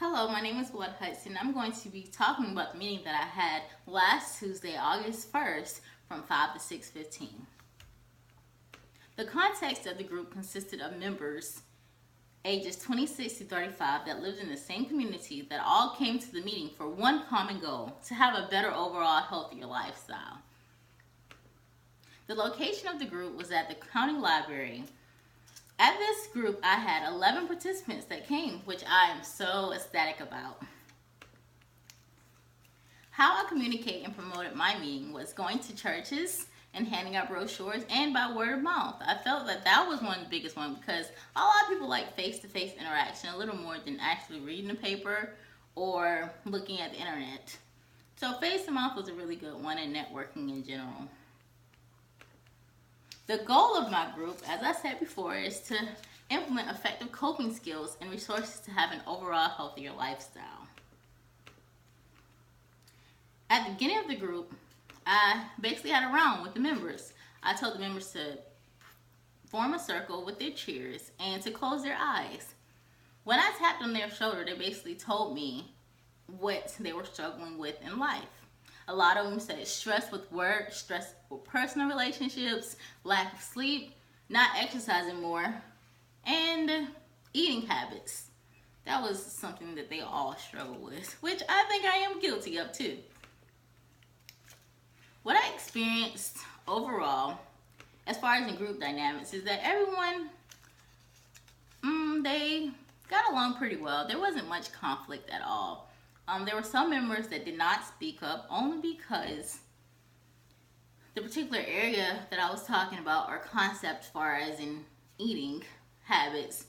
Hello, my name is Hudson. I'm going to be talking about the meeting that I had last Tuesday, August 1st from 5 to 6:15. The context of the group consisted of members ages 26 to 35 that lived in the same community that all came to the meeting for one common goal: to have a better overall, healthier lifestyle. The location of the group was at the county library. At this group, I had 11 participants that came, which I am so ecstatic about. How I communicated and promoted my meeting was going to churches and handing out brochures and by word of mouth. I felt that was one of the biggest ones because a lot of people like face-to-face interaction a little more than actually reading the paper or looking at the internet. So face-to-mouth was a really good one, and networking in general. The goal of my group, as I said before, is to implement effective coping skills and resources to have an overall healthier lifestyle. At the beginning of the group, I basically had a round with the members. I told the members to form a circle with their chairs and to close their eyes. When I tapped on their shoulder, they basically told me what they were struggling with in life. A lot of them said stress with work, stress with personal relationships, lack of sleep, not exercising more, and eating habits. That was something that they all struggle with, which I think I am guilty of too. What I experienced overall, as far as in group dynamics, is that everyone, they got along pretty well. There wasn't much conflict at all. There were some members that did not speak up only because the particular area that I was talking about, or concept as far as in eating habits,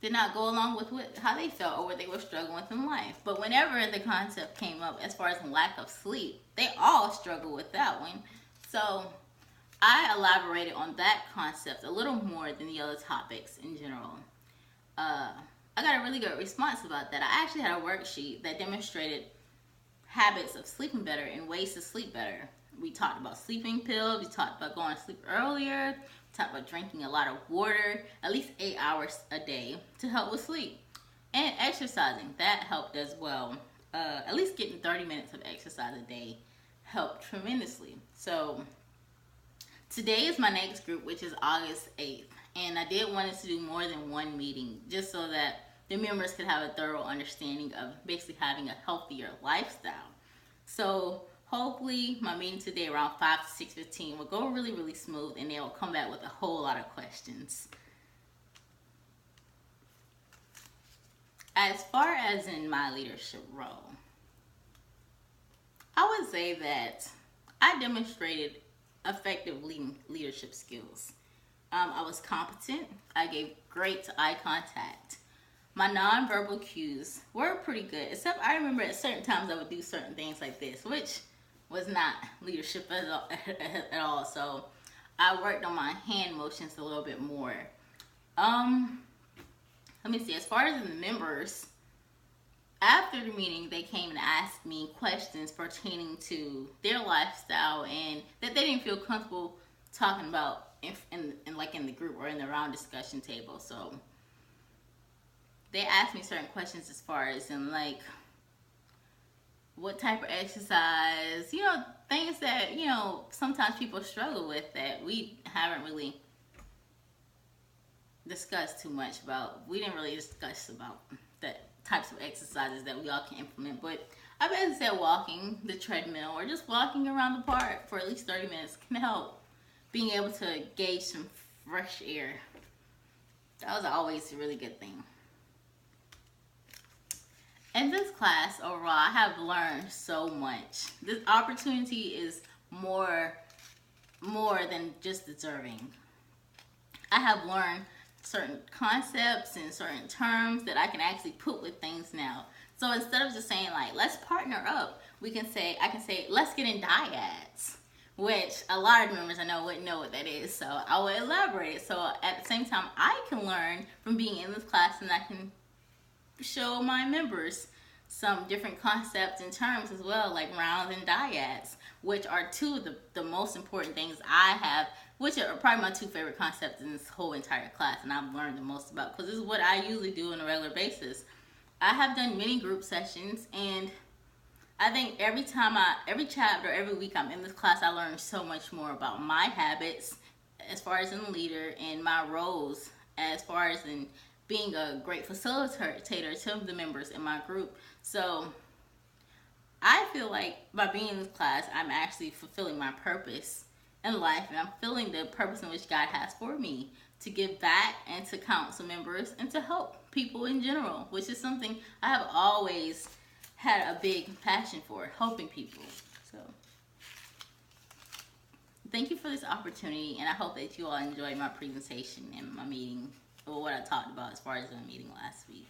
did not go along with how they felt or what they were struggling with in life. But whenever the concept came up as far as lack of sleep, they all struggle with that one. So I elaborated on that concept a little more than the other topics in general. I got a really good response about that. I actually had a worksheet that demonstrated habits of sleeping better and ways to sleep better. We talked about sleeping pills, we talked about going to sleep earlier, we talked about drinking a lot of water, at least 8 hours a day to help with sleep. And exercising, that helped as well. At least getting 30 minutes of exercise a day helped tremendously. So today is my next group, which is August 8th. And I did want us to do more than one meeting just so that the members could have a thorough understanding of basically having a healthier lifestyle. So hopefully my meeting today around 5 to 6:15 will go really, really smooth, and they will come back with a whole lot of questions. As far as in my leadership role, I would say that I demonstrated effective leadership skills. I was competent. I gave great eye contact. My nonverbal cues were pretty good, except I remember at certain times I would do certain things like this, which was not leadership at all. So I worked on my hand motions a little bit more. Let me see, as far as the members, after the meeting, they came and asked me questions pertaining to their lifestyle and that they didn't feel comfortable talking about in the group or in the round discussion table. So they asked me certain questions as far as in what type of exercise, things that, sometimes people struggle with that we haven't really discussed too much about. We didn't really discuss about the types of exercises that we all can implement. But I basically said walking the treadmill or just walking around the park for at least 30 minutes can help being able to gauge some fresh air. That was always a really good thing. In this class overall, I have learned so much. This opportunity is more than just deserving. I have learned certain concepts and certain terms that I can actually put with things now. So instead of just saying let's partner up, I can say let's get in dyads, which a lot of members I know wouldn't know what that is. So I will elaborate. So at the same time, I can learn from being in this class, and I can show my members some different concepts and terms as well, like rounds and dyads, which are two of the most important things I have, which are probably my two favorite concepts in this whole entire class, and I've learned the most about, because this is what I usually do on a regular basis. I have done many group sessions, and I think every chapter, every week I'm in this class, I learn so much more about my habits as far as in a leader and my roles as far as in being a great facilitator to the members in my group. So I feel like by being in this class, I'm actually fulfilling my purpose in life, and I'm feeling the purpose in which God has for me to give back and to counsel members and to help people in general, which is something I have always had a big passion for, helping people. So thank you for this opportunity, and I hope that you all enjoyed my presentation and my meeting, or what I talked about as far as the meeting last week.